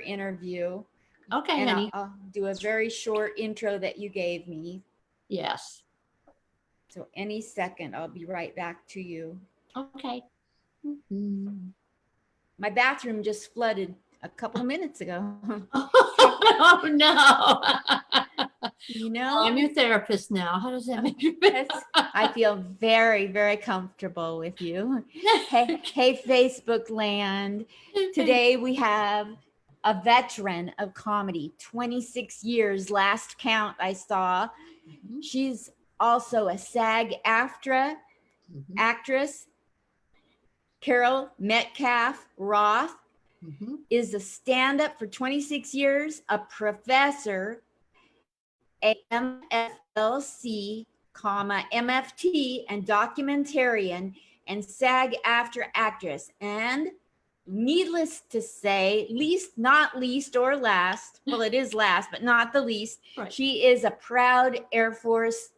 interview. Okay, And honey. I'll do a very short intro that you gave me. Yes. So any second, I'll be right back to you. Okay. My bathroom just flooded a couple of minutes ago. Oh, no. You Well, know, I'm your therapist now. How does that make you feel? I feel very, very comfortable with you. Hey, Facebook land. Today we have a veteran of comedy, 26 years, last count I saw. She's also a SAG-AFTRA actress. Carol Metcalf Roth is a stand-up for 26 years, a professor, a MFLC, MFT, and documentarian, and SAG-AFTRA actress. And needless to say, not least or last, well, it is last, but not the least, Right. She is a proud Air Force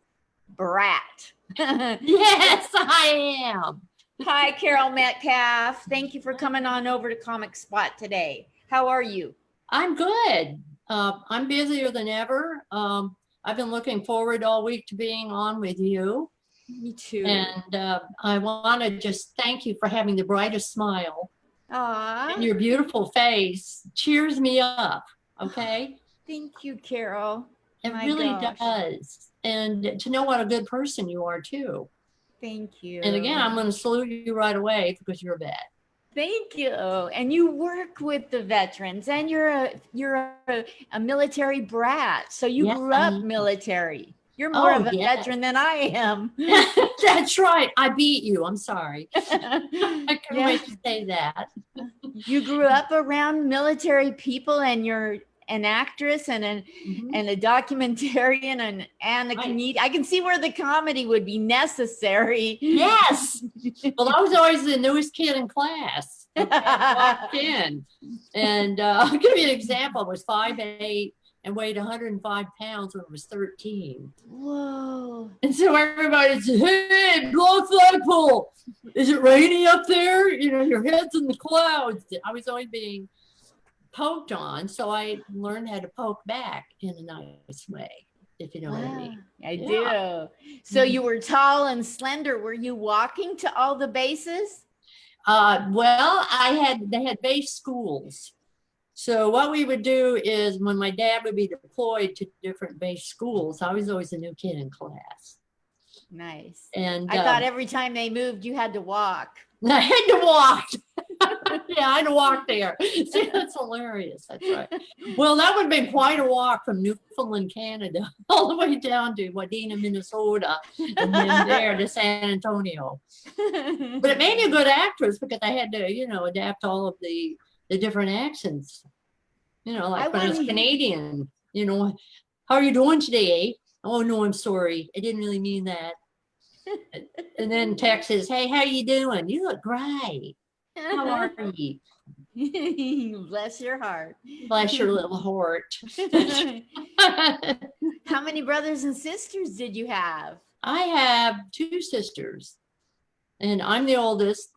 brat. Yes, I am. Hi, Carol Metcalf. Thank you for coming on over to Comic Spot today. How are you? I'm good. I'm busier than ever. I've been looking forward all week to being on with you. Me too. And I want to just thank you for having the brightest smile. Aww. And your beautiful face cheers me up. Okay. Thank you, Carol. It really does. And to know what a good person you are too. Thank you. And again, I'm going to salute you right away because you're a vet. Thank you. And you work with the veterans, and you're a military brat. So you grew up military. You're more of a veteran than I am. That's right. I beat you. I'm sorry. I couldn't wait to say that. You grew up around military people, and you're an actress and a documentarian and a comedian. I can see where the comedy would be necessary. Yes. Well, I was always the newest kid in class. Walked in. And I'll give you an example. I was 5'8" and weighed 105 pounds when I was 13. Whoa. And so everybody said, hey, blow a flagpole. Is it raining up there? You know, your head's in the clouds. I was always being poked on, so I learned how to poke back in a nice way, if you know what I mean. I do. So you were tall and slender. Were you walking to all the bases? Well, they had base schools. So what we would do is when my dad would be deployed to different base schools, I was always a new kid in class. Nice. And I thought every time they moved, you had to walk. I had to walk. Yeah, I had to walk there. See, that's hilarious. That's right. Well, that would have been quite a walk from Newfoundland, Canada, all the way down to Wadena, Minnesota, and then there to San Antonio. But it made me a good actress because I had to, you know, adapt all of the different accents. You know, like when I was Canadian, you know, how are you doing today? Oh, no, I'm sorry. I didn't really mean that. And then Texas, hey, how you doing? You look great. How are you? Bless your heart. Bless your little heart. How many brothers and sisters did you have? I have 2 sisters, and I'm the oldest.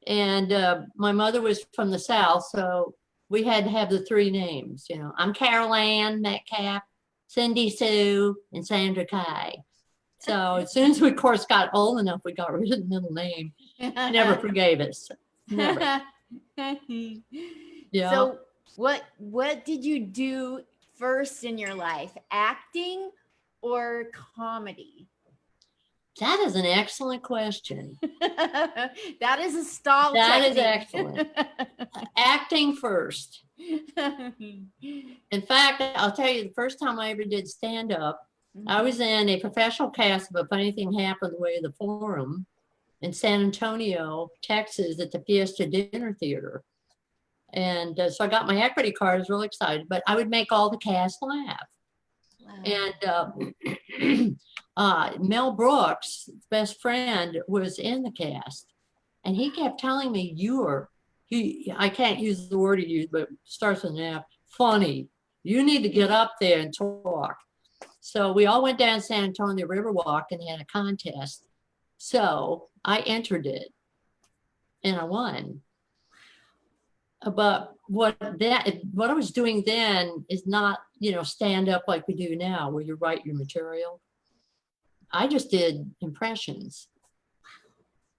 And my mother was from the South, so we had to have the 3 names. You know, I'm Carol Ann Metcalf, Cindy Sue, and Sandra Kay. So as soon as we, of course, got old enough, we got rid of the middle name. They never forgave us. Never. Yeah. So what did you do first in your life? Acting or comedy? That is an excellent question. That is a stall That technique. is excellent. Acting first. In fact, I'll tell you, the first time I ever did stand up, I was in a professional cast of A Funny Thing Happened the Way of the Forum in San Antonio, Texas, at the Fiesta Dinner Theater. And so I got my equity card. I was really excited, but I would make all the cast laugh. Wow. And Mel Brooks' best friend was in the cast, and he kept telling me, I can't use the word he used, but it starts with an F, funny. You need to get up there and talk. So we all went down San Antonio Riverwalk and they had a contest. So I entered it and I won. But what I was doing then is not, stand up like we do now, where you write your material. I just did impressions.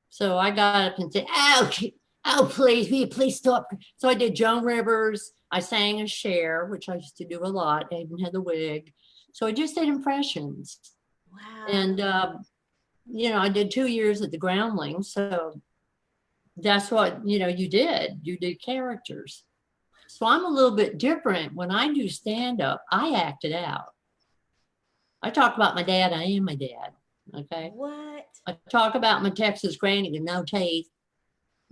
So I got up and said, "Oh, please, will you please stop?" So I did Joan Rivers. I sang a Cher, which I used to do a lot. I even had the wig. So I just did impressions. Wow. And, I did 2 years at the Groundlings. So that's what, you did characters. So I'm a little bit different. When I do stand up, I act it out. I talk about my dad. I am my dad. Okay. What? I talk about my Texas granny with no teeth.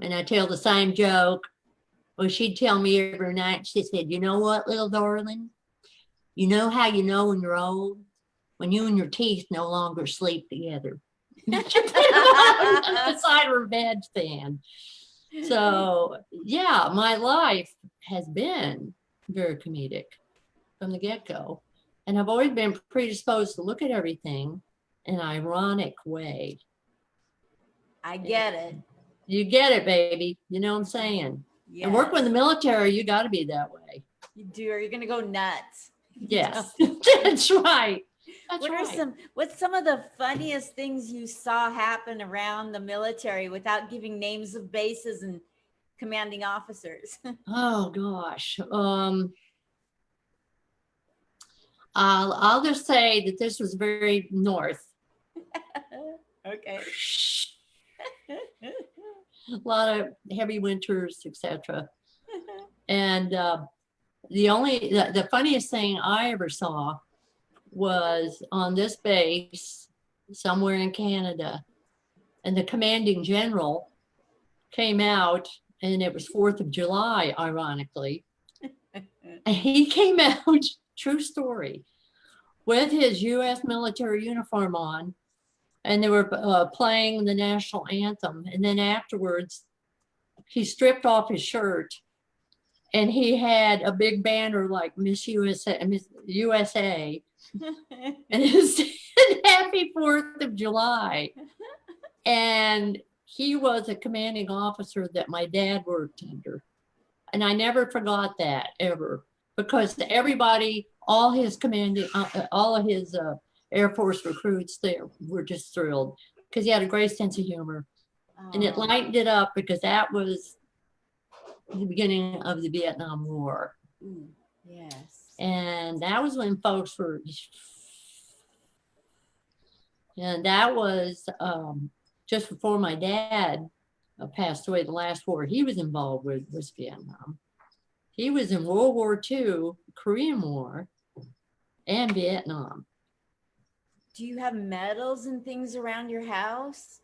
And I tell the same joke. Well, she'd tell me every night, she said, "You know what, little darling? You know how you know when you're old? When you and your teeth no longer sleep together." She put them on the side of her bedstand. So, yeah, my life has been very comedic from the get-go. And I've always been predisposed to look at everything in an ironic way. I get it. You get it, baby. You know what I'm saying? Yes. And work with the military, you got to be that way. You do, or you're gonna go nuts. Yes, that's right. That's What's some of the funniest things you saw happen around the military without giving names of bases and commanding officers? Oh gosh. I'll just say that this was very north. Okay. A lot of heavy winters, etc. And the funniest thing I ever saw was on this base somewhere in Canada, and the commanding general came out, and it was 4th of July, ironically. And he came out, true story, with his U.S. military uniform on, and they were playing the national anthem. And then afterwards, he stripped off his shirt, and he had a big banner like Miss USA, and it said "Happy 4th of July." And he was a commanding officer that my dad worked under. And I never forgot that ever, because everybody, all his Air Force recruits there were just thrilled because he had a great sense of humor. And it lightened it up because that was the beginning of the Vietnam War. Yes. And that was when folks were, and that was just before my dad passed away. The last war he was involved with was Vietnam. He was in World War II, Korean War, and Vietnam. Do you have medals and things around your house?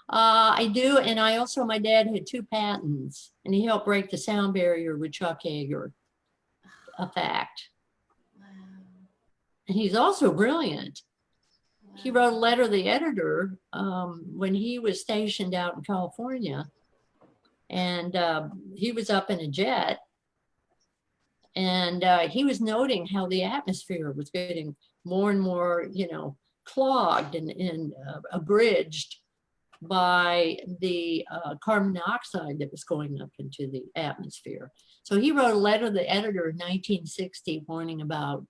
I do, and I also, my dad had 2 patents, and he helped break the sound barrier with Chuck Yeager. A fact. Wow. And he's also brilliant. Wow. He wrote a letter to the editor when he was stationed out in California, and he was up in a jet, and he was noting how the atmosphere was getting more and more, clogged and abridged by the carbon dioxide that was going up into the atmosphere. So he wrote a letter to the editor in 1960 warning about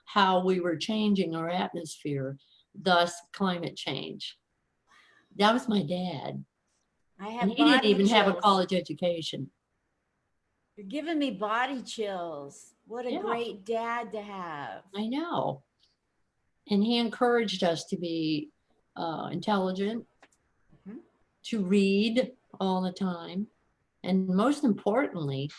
how we were changing our atmosphere, thus climate change. That was my dad. And he didn't even have a college education. You're giving me body chills. What a great dad to have. I know. And he encouraged us to be intelligent, to read all the time, and most importantly,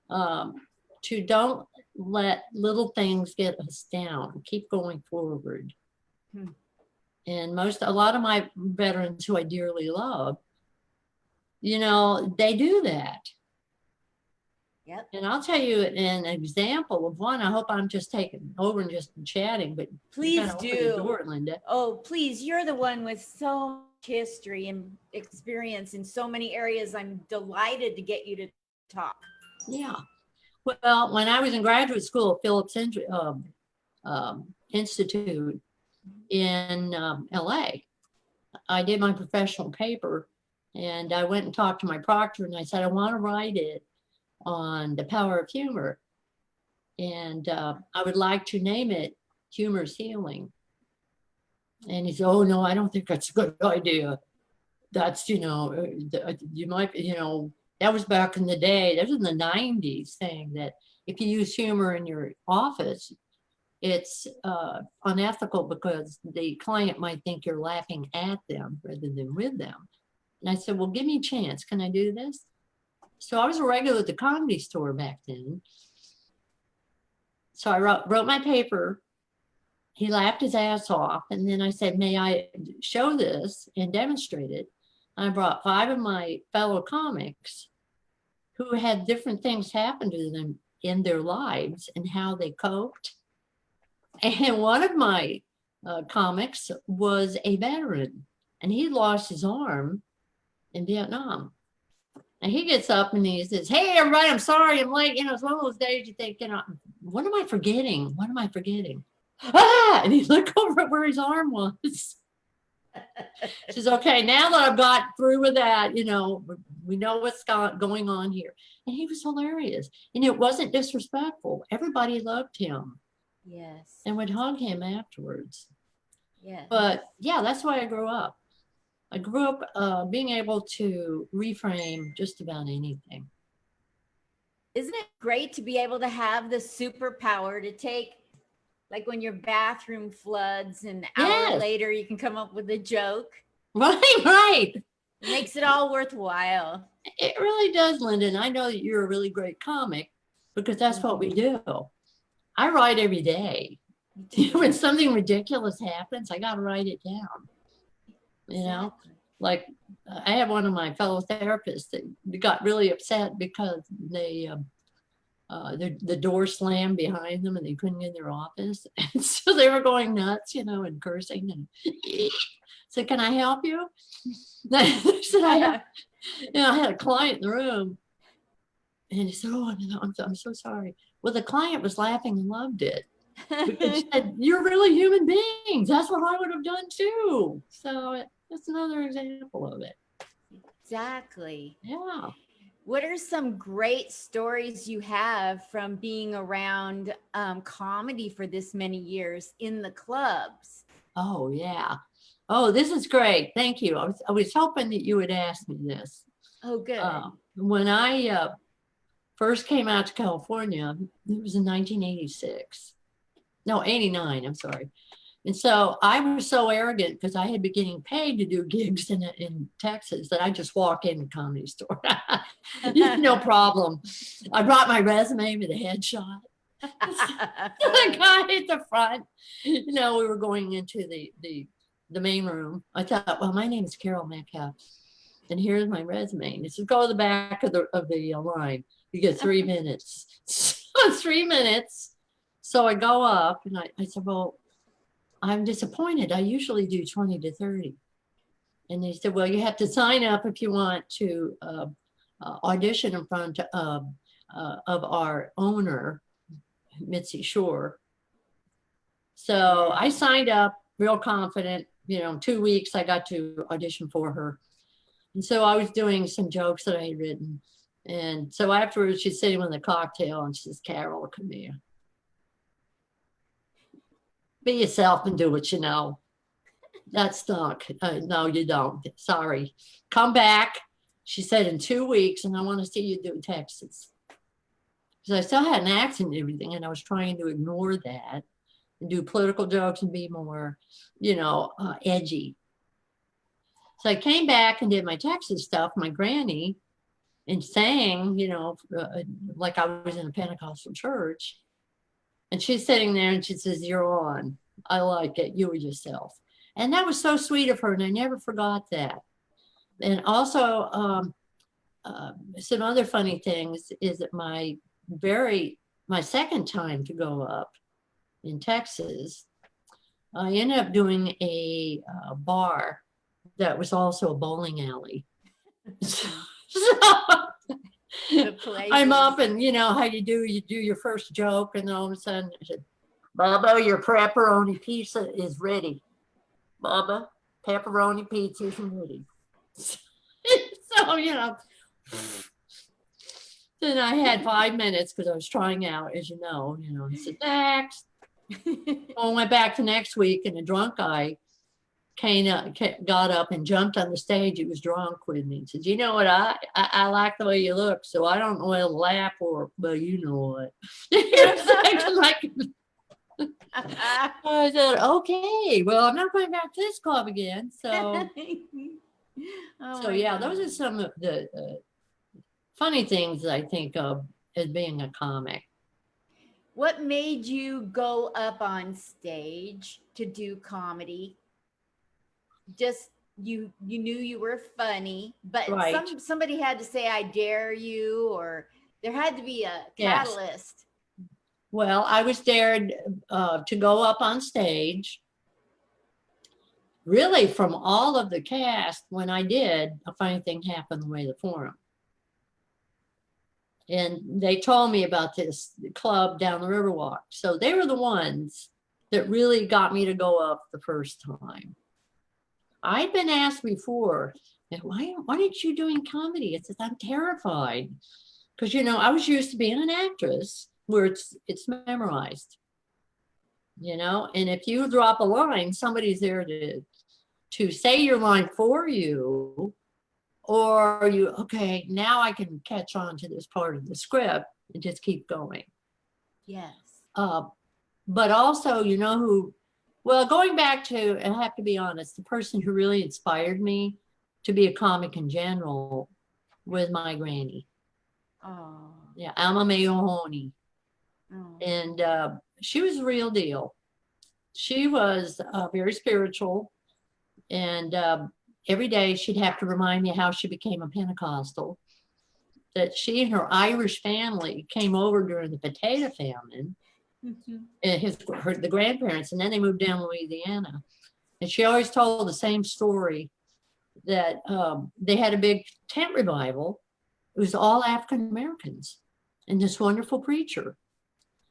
to don't let little things get us down. Keep going forward. And a lot of my veterans who I dearly love, they do that. Yep. And I'll tell you an example of one. I hope I'm just taking over and just chatting, but please do. The door, Linda. Oh, please. You're the one with so much history and experience in so many areas. I'm delighted to get you to talk. Yeah. Well, when I was in graduate school at Phillips Institute in LA, I did my professional paper, and I went and talked to my proctor, and I said, I want to write it on the power of humor. And I would like to name it Humor's Healing. And he said, oh, no, I don't think that's a good idea. That's, you might, that was back in the day. That was in the 90s, saying that if you use humor in your office, it's unethical because the client might think you're laughing at them rather than with them. And I said, well, give me a chance. Can I do this? So I was a regular at the Comedy Store back then. So I wrote my paper. He laughed his ass off. And then I said, may I show this and demonstrate it? I brought 5 of my fellow comics who had different things happen to them in their lives and how they coped. And one of my comics was a veteran, and he lost his arm in Vietnam. And he gets up and he says, hey, everybody, I'm sorry I'm late. It's one of those days you think, what am I forgetting? What am I forgetting? Ah! And he looked over at where his arm was. She says, okay, now that I've got through with that, we know what's going on here. And he was hilarious. And it wasn't disrespectful. Everybody loved him. Yes. And would hug him afterwards. Yeah. But yeah, that's why I grew up. I grew up being able to reframe just about anything. Isn't it great to be able to have the superpower to take, like when your bathroom floods and an hour later you can come up with a joke? Right. It makes it all worthwhile. It really does, Linda. And I know that you're a really great comic because that's what we do. I write every day. When something ridiculous happens, I got to write it down. Like I have one of my fellow therapists that got really upset because the door slammed behind them and they couldn't get in their office. And so they were going nuts, and cursing. And so, can I help you? I said, I had a client in the room. And he said, oh, I'm so sorry. Well, the client was laughing and loved it. Because she said, you're really human beings. That's what I would have done too. So that's another example of it. Exactly. Yeah. What are some great stories you have from being around comedy for this many years in the clubs? Oh, yeah. Oh, this is great. Thank you. I was hoping that you would ask me this. Oh, good. When I first came out to California, it was in 1986. No, 89, I'm sorry. And so I was so arrogant because I had been getting paid to do gigs in Texas that I just walk in the Comedy Store. No problem. I brought my resume with a headshot. The guy at the front, we were going into the main room. I thought, well, my name is Carol Metcalf, and here's my resume. And he said, go to the back of the line. You get 3 minutes. So 3 minutes. So I go up and I said, well, I'm disappointed. I usually do 20 to 30. And they said, well, you have to sign up if you want to audition in front of our owner, Mitzi Shore. So I signed up real confident, 2 weeks I got to audition for her. And so I was doing some jokes that I had written. And so afterwards she's sitting with a cocktail and she says, Carol, come here. Be yourself and do what you know. That stunk. No, you don't. Sorry. Come back. She said in 2 weeks, and I want to see you do Texas. Because I still had an accent and everything, and I was trying to ignore that and do political jokes and be more, edgy. So I came back and did my Texas stuff, my granny, and sang, like I was in a Pentecostal church. And she's sitting there and she says, you're on. I like it. You were yourself. And that was so sweet of her. And I never forgot that. And also some other funny things is that my second time to go up in Texas, I ended up doing a bar that was also a bowling alley. So I'm up and how you do your first joke and all of a sudden I said, Bubba, your pepperoni pizza is ready. Bubba, pepperoni pizza is ready. So Then I had 5 minutes because I was trying out, as you know, and I said, next. Well, I went back the next week and a drunk guy got up and jumped on the stage. He was drunk with me. He said, you know what, I like the way you look, so I don't know whether to laugh or, but you know what. Like, I said, okay, well, I'm not going back to this club again. So, yeah, those are some of the funny things I think of as being a comic. What made you go up on stage to do comedy? Just you knew you were funny, but Right. somebody had to say I dare you, or there had to be a Yes. catalyst. Well, I was dared to go up on stage. Really, from all of the cast, when I did, a funny thing happened the way the forum. And they told me about this club down the Riverwalk. So they were the ones that really got me to go up the first time. I'd been asked before, why aren't you doing comedy? I said, I'm terrified. Because, I was used to being an actress where it's memorized, and if you drop a line, somebody's there to say your line for you, or okay, now I can catch on to this part of the script and just keep going. Yes. But also, going back to, and I have to be honest, the person who really inspired me to be a comic in general was my granny. Oh. Yeah, Alma Mahoney. Oh. And she was the real deal. She was very spiritual, and every day she'd have to remind me how she became a Pentecostal, that she and her Irish family came over during the potato famine, and the grandparents, and then they moved down to Louisiana. And she always told the same story, that they had a big tent revival. It was all African Americans and this wonderful preacher.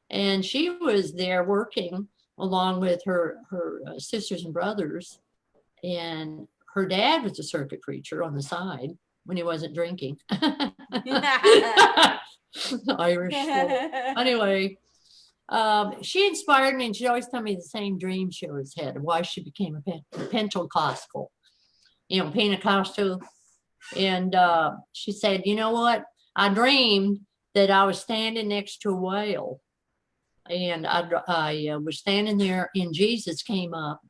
And she was there working along with her sisters and brothers. And her dad was a circuit preacher on the side when he wasn't drinking. Irish. Anyway, she inspired me, and she'd always tell me the same dream she always had, why she became a Pentecostal, Pentecostal. And she said, you know what? I dreamed that I was standing next to a whale. And I was standing there, and Jesus came up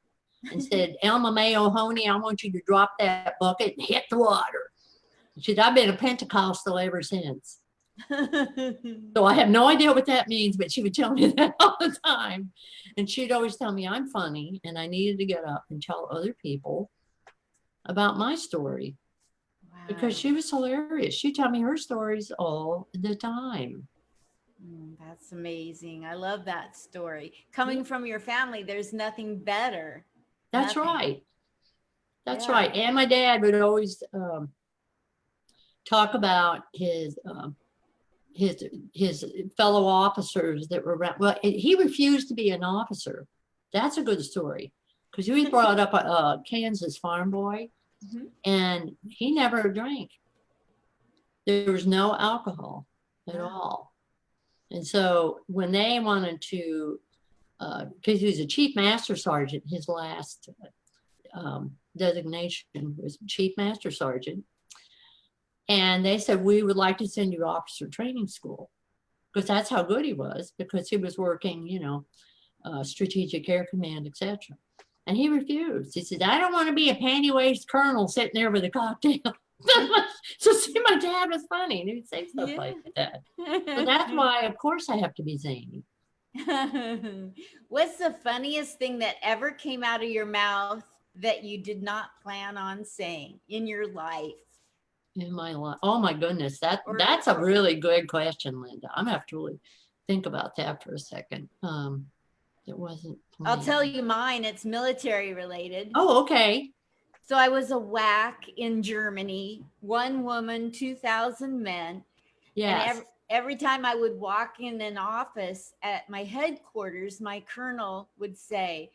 and said, Elma May O'Honey, I want you to drop that bucket and hit the water. She said, I've been a Pentecostal ever since. So I have no idea what that means, but she would tell me that all the time. And she'd always tell me I'm funny, and I needed to get up and tell other people about my story. Wow. Because she was hilarious. She'd tell me her stories all the time. That's amazing. I love that story. Coming from your family, there's nothing better. That's right. That's right. And my dad would always talk about his fellow officers that were around. Well, he refused to be an officer. That's a good story, because he was brought up a Kansas farm boy, and he never drank. There was no alcohol at all. And so when they wanted to, because he was a chief master sergeant, his last designation was chief master sergeant. And they said, we would like to send you to officer training school, because that's how good he was, because he was working, Strategic Air Command, etc. And he refused. He said, I don't want to be a panty-waist colonel sitting there with a cocktail. So see, my dad was funny, and he'd say stuff like that. So that's why, of course, I have to be zany. What's the funniest thing that ever came out of your mouth that you did not plan on saying in your life? In my life? Oh my goodness, that's a really good question, Linda. I'm gonna have to really think about that for a second. It wasn't planned. I'll tell you mine. It's military related. Oh, okay. So I was a WAC in Germany, 1 woman, 2,000 men. Yes. And every time I would walk in an office at my headquarters, my colonel would say,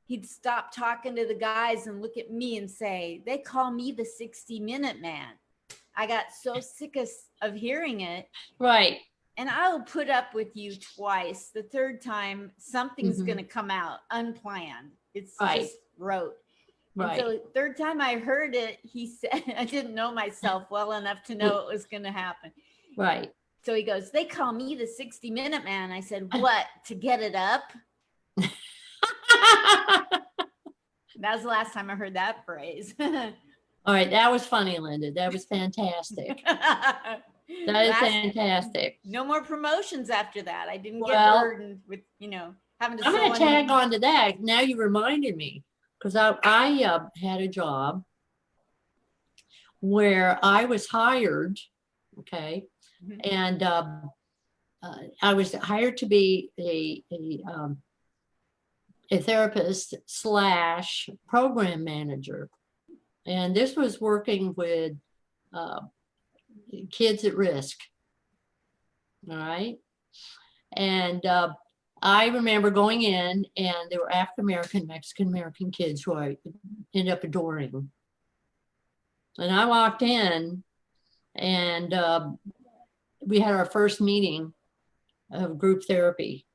he'd stop talking to the guys and look at me and say, they call me the 60-minute man. I got so sick of of hearing it. Right. And I will put up with you twice. The third time, something's Mhm. going to come out unplanned. It's Right. just rote. Right. And so third time I heard it, he said, I didn't know myself well enough to know it was going to happen. Right. So he goes, they call me the 60-minute man. I said, what, to get it up? That was the last time I heard that phrase. All right. That was funny, Linda. That was fantastic. That is fantastic. No more promotions after that. I didn't get Well, burdened with, having to I'm sew going to a tag new- on to that. Now you reminded me, because I had a job where I was hired, okay, Mhm. and I was hired to be a therapist slash program manager, and this was working with uh, kids at risk. All right, and I remember going in, and there were African American, Mexican American kids who I ended up adoring. And I walked in, and we had our first meeting of group therapy.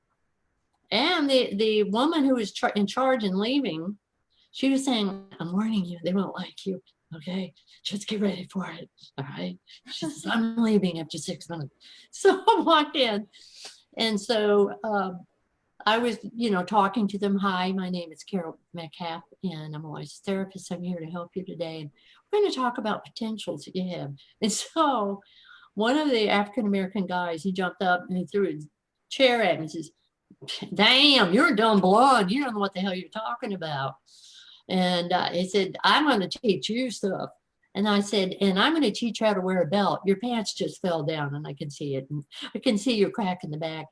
And the woman who was in charge and leaving, she was saying, I'm warning you, they won't like you. Okay, just get ready for it. All right. She says, I'm leaving after 6 months. So I walked in. And so I was, talking to them. Hi, my name is Carol Metcalf, and I'm a licensed therapist. I'm here to help you today. And we're going to talk about potentials that you have. And so one of the African American guys, he jumped up and he threw his chair at me and says, damn, you're a dumb blonde. You don't know what the hell you're talking about. And he said, I'm going to teach you stuff. And I said, and I'm going to teach you how to wear a belt. Your pants just fell down, and I can see it. And I can see your crack in the back.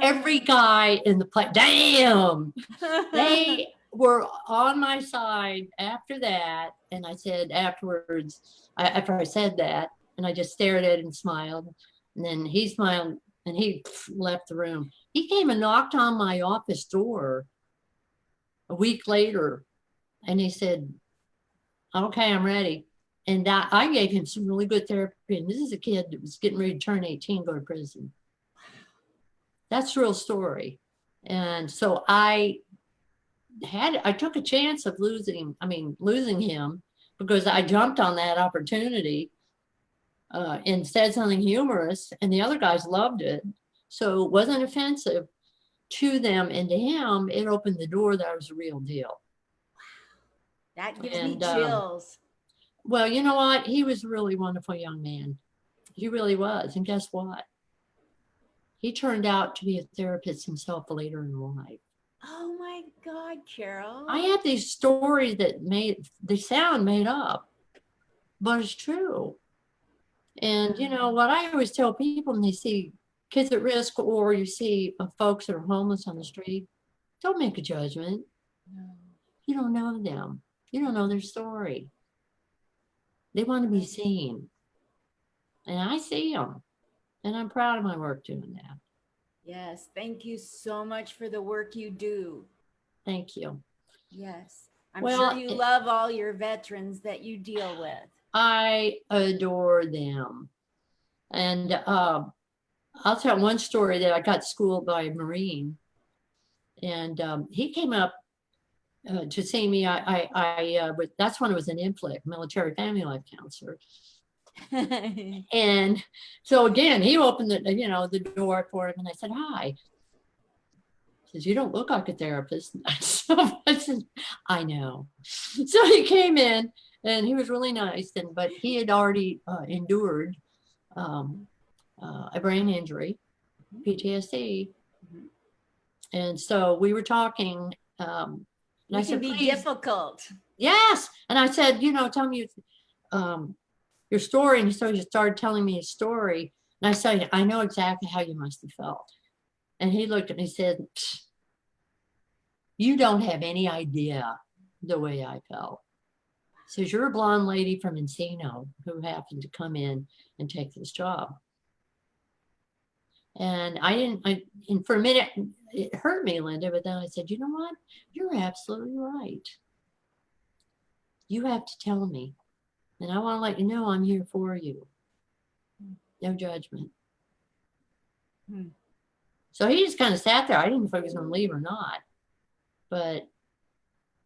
Every guy in the play, damn, they were on my side after that. And I said afterwards, after I said that, and I just stared at him and smiled. And then he smiled and he left the room. He came and knocked on my office door a week later, and he said, okay, I'm ready. And I gave him some really good therapy. And this is a kid that was getting ready to turn 18, go to prison. That's a real story. And so I took a chance of losing him, because I jumped on that opportunity and said something humorous, and the other guys loved it. So it wasn't offensive to them, and to him, it opened the door that I was a real deal. That gives me chills. Well, you know what? He was a really wonderful young man. He really was. And guess what? He turned out to be a therapist himself later in life. Oh my God, Carol. I had these stories that they sound made up, but it's true. And what I always tell people when they see kids at risk, or you see folks that are homeless on the street, don't make a judgment. No. You don't know them. You don't know their story. They want to be seen. And I see them. And I'm proud of my work doing that. Yes. Thank you so much for the work you do. Thank you. Yes. I'm sure you love all your veterans that you deal with. I adore them. And I'll tell one story that I got schooled by a Marine. And he came up to see me. That's when I was an MFLC, military family life counselor. And so again, he opened the door for him, and I said, hi. He says, you don't look like a therapist. So I said, I know. So he came in, and he was really nice, but he had already endured a brain injury, PTSD. And so we were talking. And I said, be difficult. Yes. And I said, tell me your story. And so he started telling me his story. And I said, I know exactly how you must have felt. And he looked at me and said, you don't have any idea the way I felt. He says, you're a blonde lady from Encino who happened to come in and take this job. And and for a minute, it hurt me, Linda, but then I said, you know what? You're absolutely right. You have to tell me. And I want to let you know I'm here for you. No judgment. Hmm. So he just kind of sat there. I didn't know if he was going to leave or not. But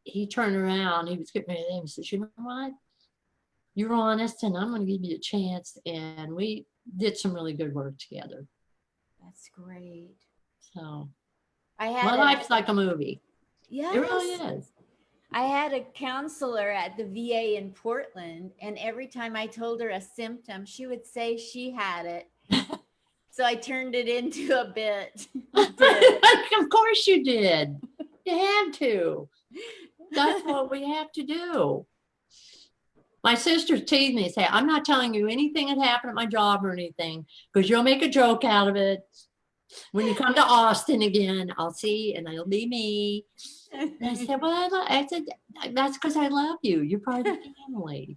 he turned around. He was getting ready to leave and said, you know what? You're honest, and I'm going to give you a chance. And we did some really good work together. That's great. So I my had life's like a movie. yes. It really is. I had a counselor at the VA in Portland, and every time I told her a symptom, she would say she had it. So I turned it into a bit. Of course you did. You had to. That's what we have to do. My sisters tease me and say, I'm not telling you anything that happened at my job or anything, because you'll make a joke out of it. When you come to Austin again, I'll see, and it'll be me. And I said, well, I said, that's because I love you. You're part of the family.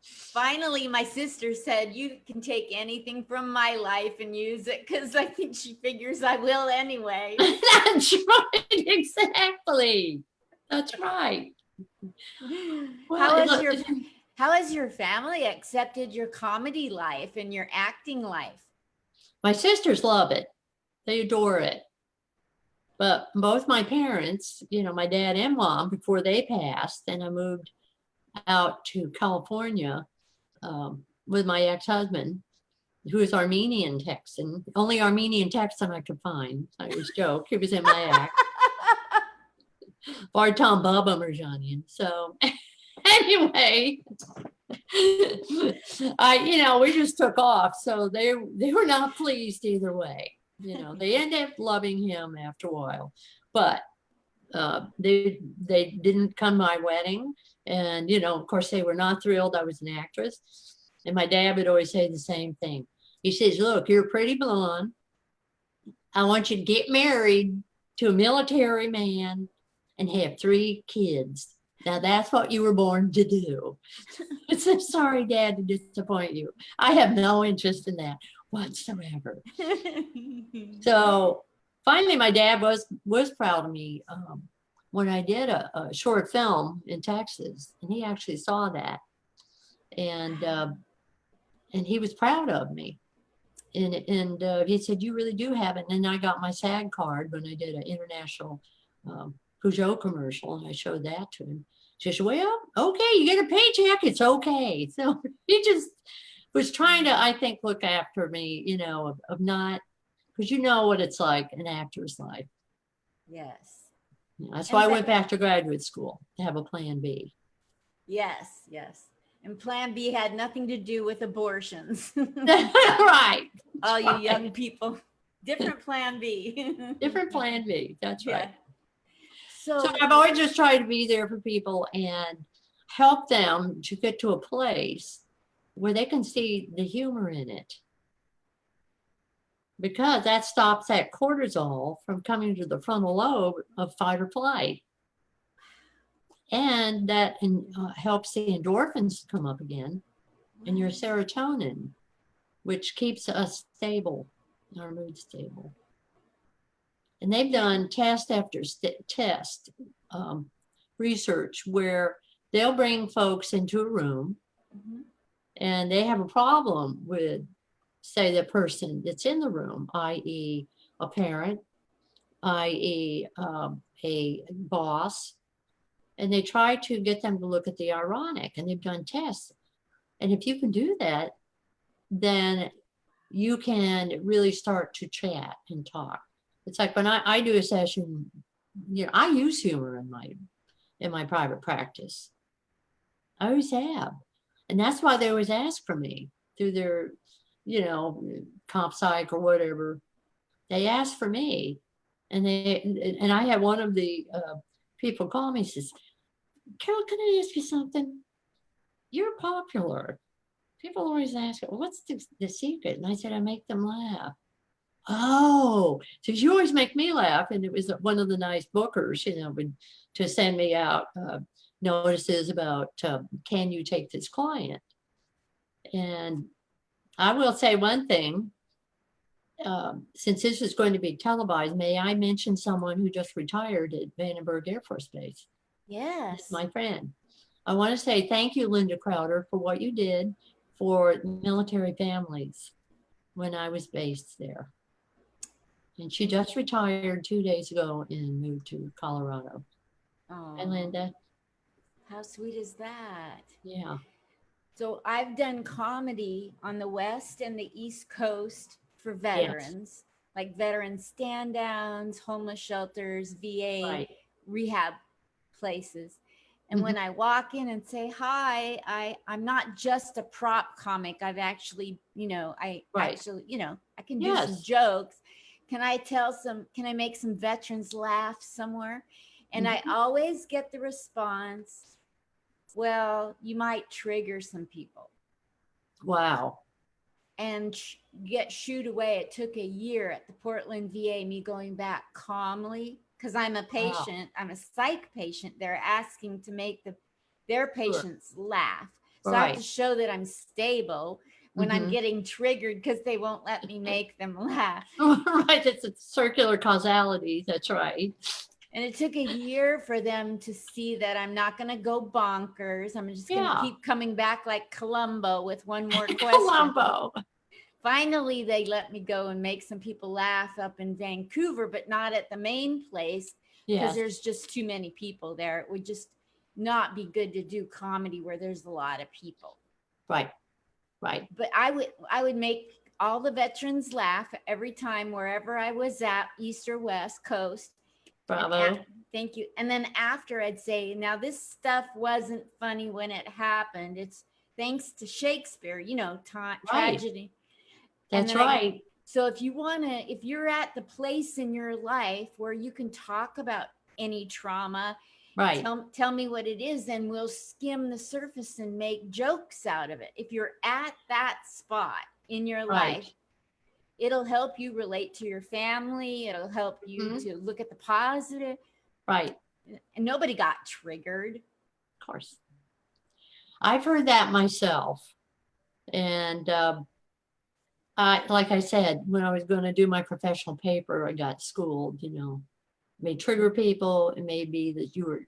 Finally, my sister said, you can take anything from my life and use it, because I think she figures I will anyway. That's right. Exactly. That's right. Well, how has your family accepted your comedy life and your acting life? my sisters love it. They adore it. But both my parents, my dad and mom, before they passed, and I moved out to California with my ex-husband, who is Armenian Texan, only Armenian Texan I could find. I always joke. He was in my act. Bartom Baba Merjanian. So anyway, we just took off. So they were not pleased either way. They ended up loving him after a while, but they didn't come to my wedding. And, of course, they were not thrilled I was an actress. And my dad would always say the same thing. He says, look, you're a pretty blonde. I want you to get married to a military man and have 3 kids. Now, that's what you were born to do. I said, sorry, Dad, to disappoint you. I have no interest in that whatsoever. So finally, my dad was proud of me when I did a short film in Texas, and he actually saw that, and he was proud of me. And he said, you really do have it. And then I got my SAG card when I did an international Peugeot commercial, and I showed that to him. She said, well, okay, you get a paycheck, it's okay. So he just was trying to, I think, look after me, of not, because you know what it's like, an actor's life. Yes. That's why I went back to graduate school, to have a plan B. Yes. And plan B had nothing to do with abortions. Right. All you young people. Different plan B. Different plan B. That's right. Yeah. So I've always just tried to be there for people and help them to get to a place where they can see the humor in it. Because that stops that cortisol from coming to the frontal lobe of fight or flight. And that helps the endorphins come up again, and your serotonin, which keeps us stable, our mood stable. And they've done test after test research where they'll bring folks into a room and they have a problem with, say, the person that's in the room, i.e. a parent, i.e. a boss, and they try to get them to look at the ironic, and they've done tests. And if you can do that, then you can really start to chat and talk. It's like when I do a session, I use humor in my private practice. I always have. And that's why they always ask for me through their, comp psych or whatever. They ask for me. And I had one of the people call me and says, Carol, can I ask you something? You're popular. People always ask, well, what's the secret? And I said, I make them laugh. Oh, so you always make me laugh. And it was one of the nice bookers, to send me out notices about, can you take this client? And I will say one thing, since this is going to be televised, may I mention someone who just retired at Vandenberg Air Force Base? Yes. My friend. I want to say thank you, Linda Crowder, for what you did for military families when I was based there. And she just retired 2 days ago and moved to Colorado. Oh, Hi, Linda. how sweet is that? Yeah. So I've done comedy on the West and the East Coast for Yes. veterans, like veteran stand downs, homeless shelters, VA Right. rehab places. And when I walk in and say hi, I'm not just a prop comic. I've actually, I Right. actually, I can do Yes. some jokes. Can I make some veterans laugh somewhere? And I always get the response, well, you might trigger some people Wow. and get shooed away. It took a year at the Portland VA, me going back calmly, because I'm a patient, I'm a psych patient. They're asking to make their patients laugh. So I have to show that I'm stable when I'm getting triggered because they won't let me make them laugh. Right. It's a circular causality. That's right. And it took a year for them to see that I'm not going to go bonkers. I'm just going to keep coming back like Columbo with one more question. Columbo. Finally, they let me go and make some people laugh up in Vancouver, but not at the main place because there's just too many people there. It would just not be good to do comedy where there's a lot of people. Right. Right. But I would make all the veterans laugh every time wherever I was at, East or West Coast. Bravo. Thank you. And then after I'd say, now this stuff wasn't funny when it happened. It's thanks to Shakespeare, tragedy. That's right. So if you're at the place in your life where you can talk about any trauma, right. Tell me what it is, and we'll skim the surface and make jokes out of it. If you're at that spot in your life, it'll help you relate to your family. It'll help you to look at the positive. Right. And nobody got triggered. Of course. I've heard that myself. And like I said, when I was going to do my professional paper, I got schooled, may trigger people. It may be that you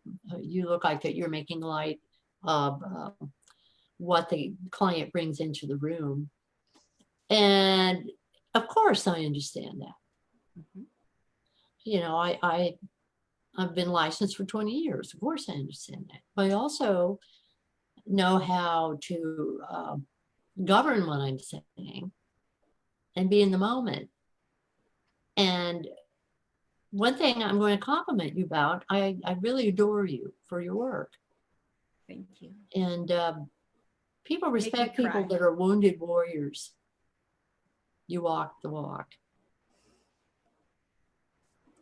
look like that you're making light of what the client brings into the room. And of course, I understand that. I've been licensed for 20 years. Of course, I understand that. But I also know how to govern what I'm saying and be in the moment. And one thing I'm going to compliment you about, I really adore you for your work. Thank you. And people respect people that are wounded warriors. You walk the walk.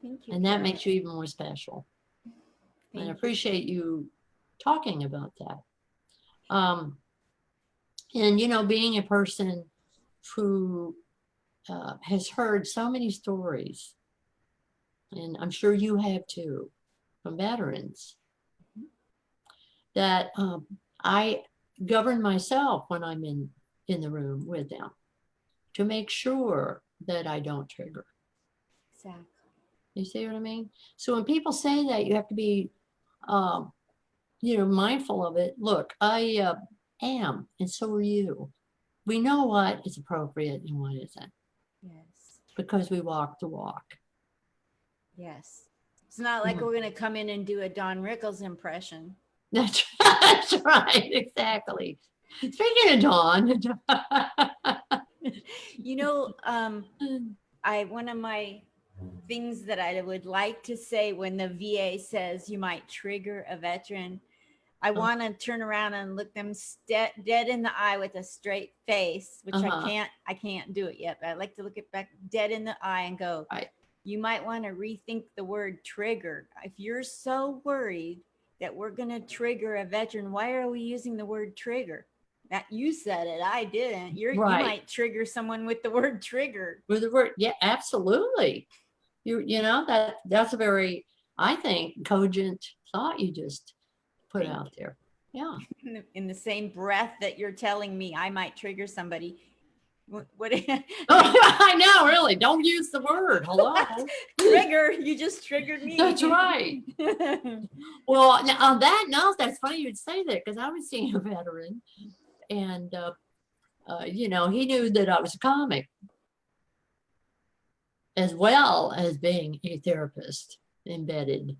Thank you. And that makes you even more special. And I appreciate you talking about that. And, being a person who has heard so many stories, and I'm sure you have too, from veterans, that I govern myself when I'm in the room with them to make sure that I don't trigger. Exactly. You see what I mean? So when people say that, you have to be, mindful of it. Look, I am, and so are you. We know what is appropriate and what isn't. Yes. Because we walk the walk. Yes. It's not like we're going to come in and do a Don Rickles impression. That's right. Exactly. Speaking of Don. One of my things that I would like to say when the VA says you might trigger a veteran, I want to turn around and look them dead in the eye with a straight face, which I can't do it yet, but I like to look it back dead in the eye and go, you might want to rethink the word trigger. If you're so worried that we're going to trigger a veteran, why are we using the word trigger? That you said it, I didn't. You might trigger someone with the word trigger. With the word, yeah, absolutely. That's a very, I think, cogent thought you just put out there. Yeah. In the same breath that you're telling me I might trigger somebody. What I know, really. Don't use the word. Hello. Trigger. You just triggered me. That's right. Well, on that note, that's funny you'd say that because I was seeing a veteran, and you know, he knew that I was a comic as well as being a therapist embedded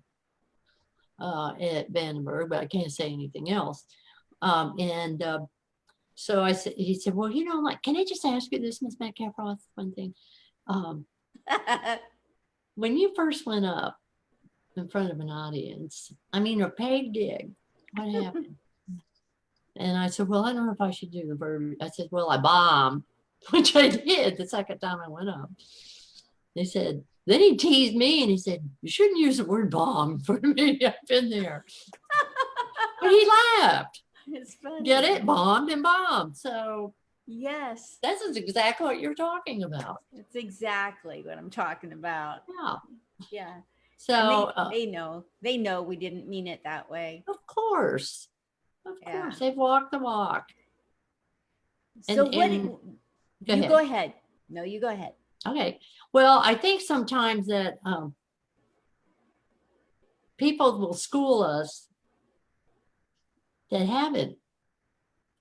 at Vandenberg, but I can't say anything else. So I said, he said, well, you know, like, can I just ask you this, Miss Metcalf Roth, one thing? When you first went up in front of an audience, I mean, a paid gig, what happened? And I said, well, I don't know if I should do the verb. I said, well, I bombed, which I did the second time I went up. They said, then he teased me and he said, you shouldn't use the word bomb for me. I've been there. But he laughed. It's funny. Get it? Bombed and bombed. So yes, this is exactly what you're talking about. that's exactly what I'm talking about. Yeah. Yeah. So And they know we didn't mean it that way. of course, Yeah. they've walked the walk. So go ahead. No, you go ahead. Okay. Well, I think sometimes that people will school us that haven't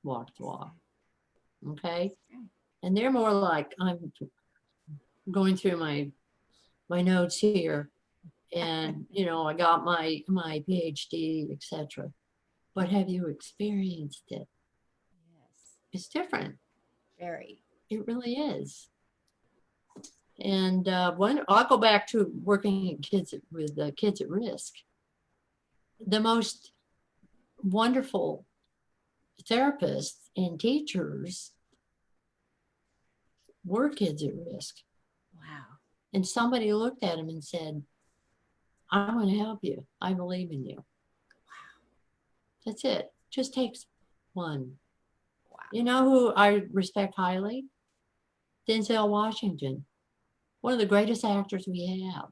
walked the walk. Okay. And they're more like, I'm going through my notes here, and you know, I got my PhD, etc. But have you experienced it? Yes. It's different. Very. It really is. And I'll go back to working with kids at risk. The most wonderful therapists and teachers were kids at risk. Wow. And somebody looked at them and said, I want to help you. I believe in you. Wow. That's it. Just takes one. Wow. You know who I respect highly? Denzel Washington, one of the greatest actors we have.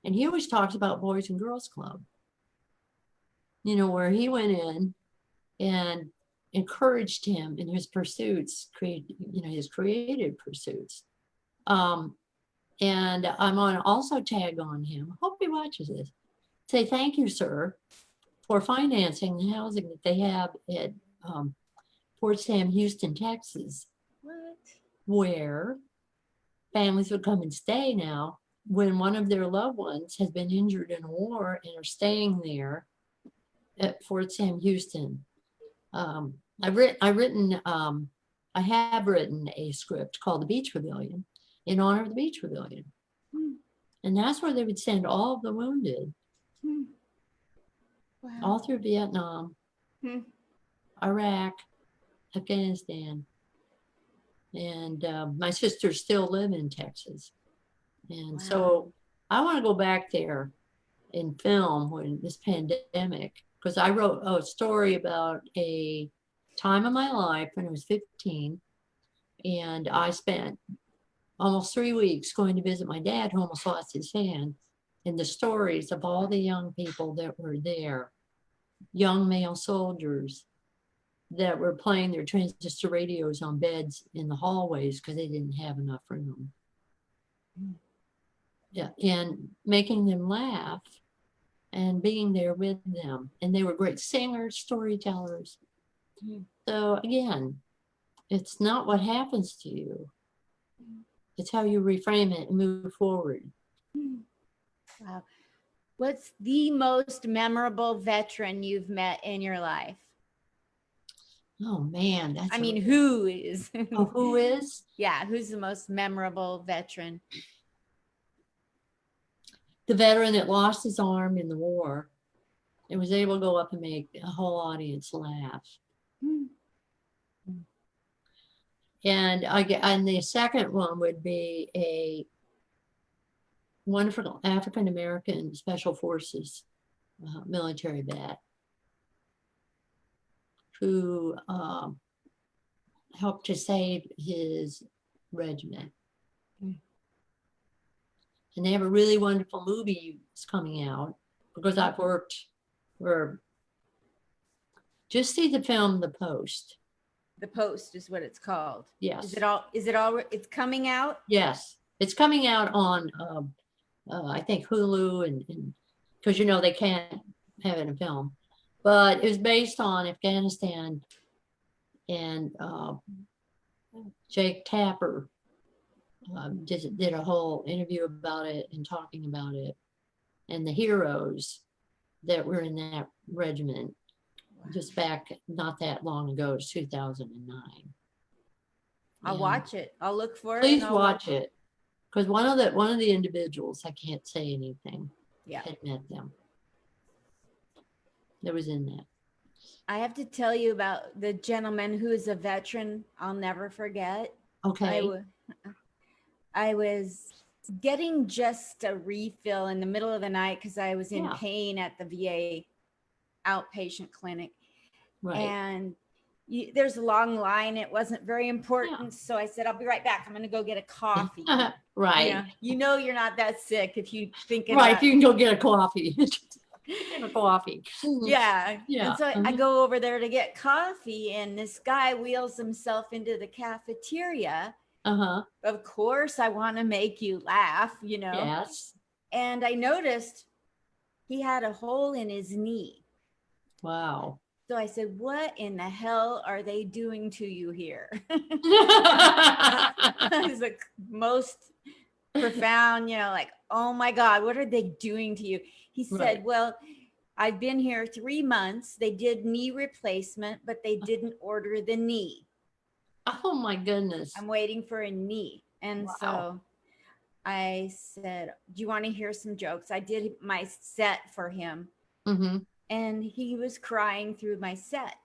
And he always talks about Boys and Girls Club, you know, where he went in and encouraged him in his pursuits, his creative pursuits. And I'm on also tag on him. Hope he watches this. Say thank you, sir, for financing the housing that they have at Fort Sam Houston, Texas. What? Where families would come and stay now when one of their loved ones has been injured in a war and are staying there at Fort Sam Houston. I have written a script called The Beach Pavilion in honor of the Beach Pavilion. And that's where they would send all of the wounded, wow. all through Vietnam, Iraq, Afghanistan. And my sisters still live in Texas. And wow. So I want to go back there and film when this pandemic, because I wrote a story about a time of my life when I was 15. And I spent almost 3 weeks going to visit my dad, who almost lost his hand. And the stories of all the young people that were there, young male soldiers that were playing their transistor radios on beds in the hallways because they didn't have enough room. Yeah, and making them laugh and being there with them. And they were great singers, storytellers. So again, it's not what happens to you. It's how you reframe it and move forward. Wow. What's the most memorable veteran you've met in your life? Oh man, who is? Oh, who is? Yeah, who's the most memorable veteran? The veteran that lost his arm in the war and was able to go up and make a whole audience laugh. And the second one would be a wonderful African-American Special Forces military vet who helped to save his regiment. And they have a really wonderful movie that's coming out because I've worked for, just see the film, The Post. The Post is what it's called. Yes. It's coming out? Yes. It's coming out on, I think, Hulu, and because, you know, they can't have it in film. But it was based on Afghanistan and Jake Tapper did a whole interview about it and talking about it, and the heroes that were in that regiment just back not that long ago. It's 2009. I'll watch it. I'll look for it. Please watch it, because one of the individuals, I can't say anything, Yeah, had met them. That was in that. I have to tell you about the gentleman who is a veteran. I'll never forget. Okay. I was getting just a refill in the middle of the night because I was in pain at the VA outpatient clinic. Right. And there's a long line. It wasn't very important. So I said, I'll be right back. I'm going to go get a coffee. Right. You know, you're not that sick if you think right. You can go get a coffee. Get a coffee. Yeah. Yeah. And so I go over there to get coffee, and this guy wheels himself into the cafeteria. Of course, I want to make you laugh, you know. Yes. And I noticed he had a hole in his knee. Wow. So I said, what in the hell are they doing to you here? It was the most profound, you know, like, oh my God, what are they doing to you? He said, well, I've been here 3 months. They did knee replacement, but they didn't order the knee. Oh my goodness. I'm waiting for a knee. And so I said, do you want to hear some jokes? I did my set for him. And he was crying through my set.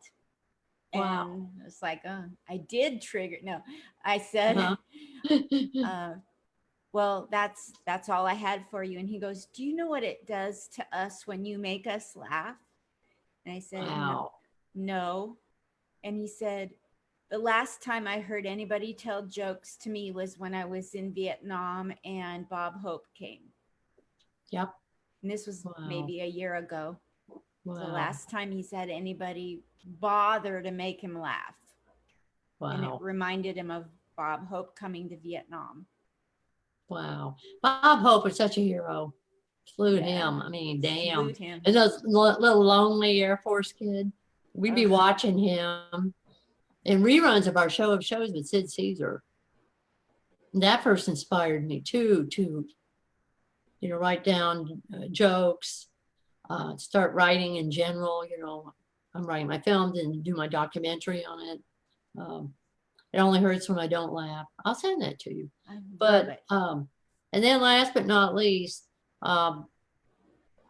And it's like, oh, I did trigger. No, I said, well, that's all I had for you. And he goes, do you know what it does to us when you make us laugh? And I said, no. And he said, the last time I heard anybody tell jokes to me was when I was in Vietnam and Bob Hope came. Yep. And this was maybe a year ago. Wow. The last time he's had anybody bother to make him laugh. Wow. And it reminded him of Bob Hope coming to Vietnam. Wow. Bob Hope was such a hero. Salute him. I mean, damn. Salute him. And those little lonely Air Force kid, we'd be watching him in reruns of our show of shows with Sid Caesar. And that first inspired me too, to, you know, write down jokes, start writing in general. You know, I'm writing my films and do my documentary on it. It only hurts when I don't laugh. I'll send that to you. But and then last but not least, I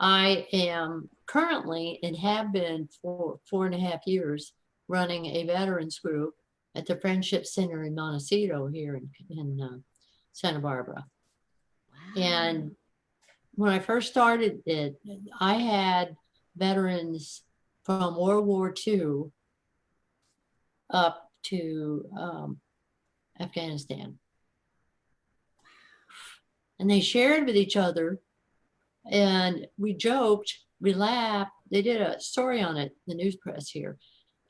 am currently and have been for 4.5 years running a veterans group at the Friendship Center in Montecito here in Santa Barbara. Wow. And when I first started it, I had veterans from World War II up to Afghanistan. And they shared with each other, and we joked, we laughed. They did a story on it, the news press here,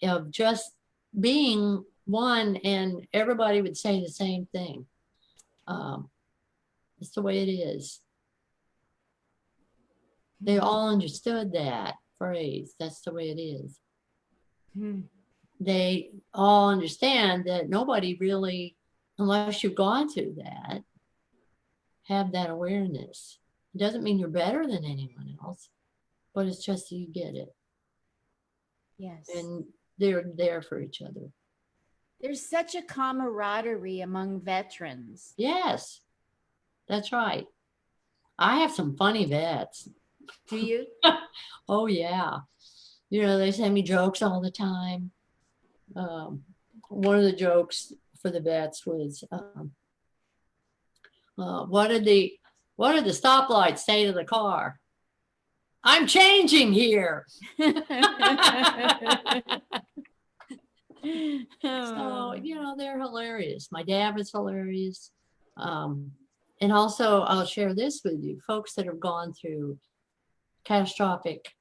of just being one, and everybody would say the same thing. It's the way it is. They all understood that phrase. That's the way it is. They all understand that nobody really, unless you've gone through that, have that awareness. It doesn't mean you're better than anyone else, but it's just that you get it. Yes. And they're there for each other. There's such a camaraderie among veterans. Yes, that's right. I have some funny vets. Do you? Oh, yeah. You know, they send me jokes all the time. One of the jokes for the vets was, what did the stoplights say to the car? I'm changing here. So, you know, they're hilarious. My dad was hilarious. And also, I'll share this with you, folks that have gone through catastrophic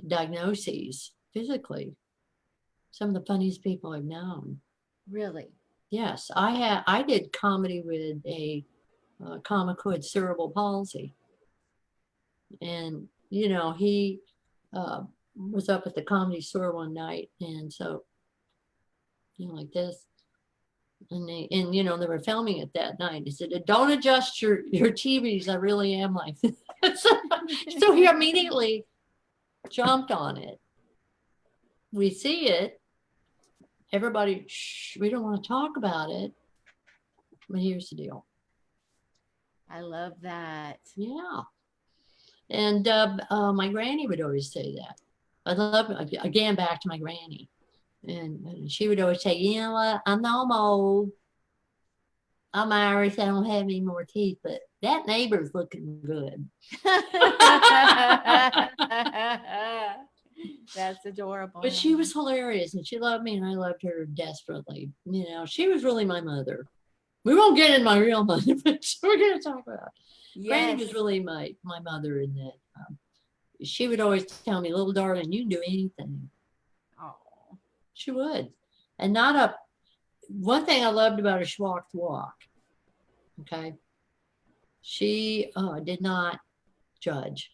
diagnoses physically. Some of the funniest people I've known. Really? Yes, I did comedy with a comic who had cerebral palsy, and you know, he was up at the Comedy Store one night, and so, you know, like this, And you know, they were filming it that night. He said, "Don't adjust your TVs. I really am like this." So he immediately jumped on it. We see it. Everybody, shh, we don't want to talk about it. But here's the deal. I love that. Yeah. And my granny would always say that. I love, again, back to my granny. And she would always say, "You know what? I know I'm old. I'm Irish. I don't have any more teeth, but that neighbor's looking good." That's adorable. But she was hilarious, and she loved me, and I loved her desperately. You know, she was really my mother. We won't get into my real mother, but we're going to talk about it. Granny was really my mother in that. She would always tell me, "Little darling, you can do anything." Oh, she would. And one thing I loved about her, she walked the walk. Okay. She did not judge.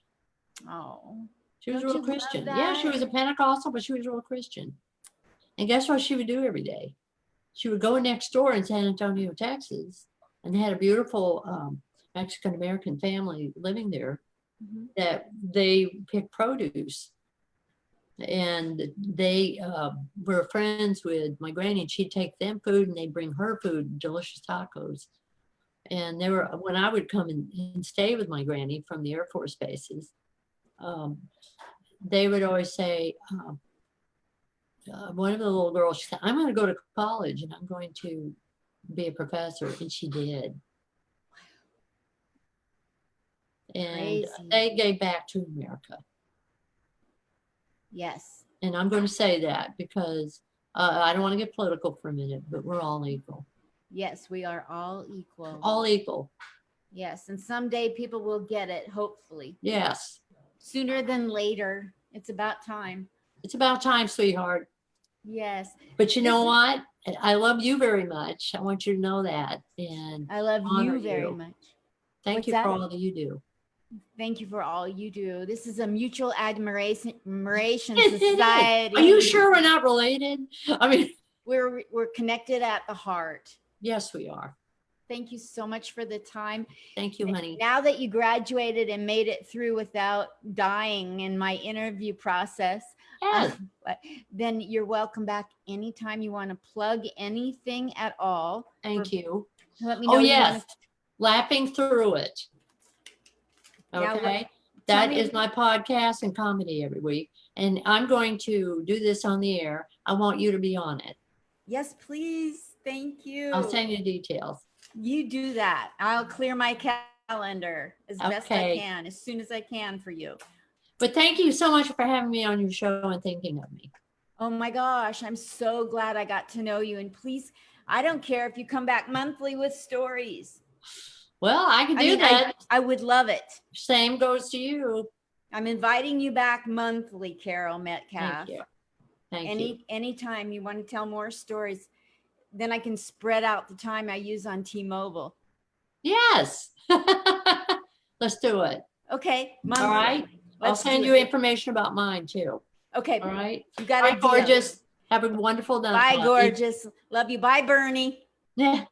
Oh. She was a real Christian. Yeah, she was a Pentecostal, but she was a real Christian. And guess what she would do every day? She would go next door in San Antonio, Texas, and they had a beautiful Mexican-American family living there that they picked produce. And they were friends with my granny, and she'd take them food and they'd bring her food, delicious tacos. And they were, when I would come and stay with my granny from the Air Force bases, they would always say, one of the little girls, she said, "I'm going to go to college and I'm going to be a professor." And she did. And they gave back to America. Yes. And I'm going to say that because I don't want to get political for a minute, but we're all equal. Yes, we are all equal. All equal. Yes. And someday people will get it, hopefully. Yes. Sooner than later. It's about time. It's about time, sweetheart. Yes. But you know what? I love you very much. I want you to know that. And I love you very much. Thank you for all that you do. Thank you for all you do. This is a mutual admiration society. Are you sure we're not related? I mean, we're connected at the heart. Yes, we are. Thank you so much for the time. Thank you, honey. Now that you graduated and made it through without dying in my interview process, yes. Then you're welcome back anytime you want to plug anything at all. Thank you. Let me know. Oh, yes. Laughing Through It. Okay. That is my podcast and comedy every week. And I'm going to do this on the air. I want you to be on it. Yes, please. Thank you. I'll send you details. You do that. I'll clear my calendar as best I can, as soon as I can for you. But thank you so much for having me on your show and thinking of me. Oh my gosh, I'm so glad I got to know you. And please, I don't care if you come back monthly with stories. Well, I can do that. I would love it. Same goes to you. I'm inviting you back monthly, Carol Metcalf. Thank you. Thank you. Anytime you want to tell more stories, then I can spread out the time I use on T-Mobile. Yes. Let's do it. Okay. Monthly. All right. I'll send you information about mine too. Okay. All right. You got it. Gorgeous. Have a wonderful night. Bye, gorgeous. Love you. Bye, Bernie. Yeah.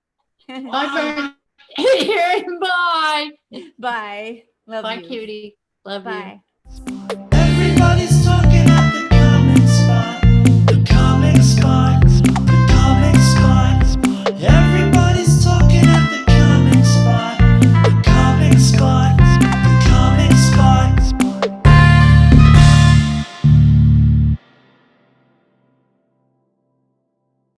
Bye, Bernie. Bye. Bye. Love Bye, you. cutie. Love Bye. you. Everybody's talking at the comic spot. The comic spot. The comic spot. Everybody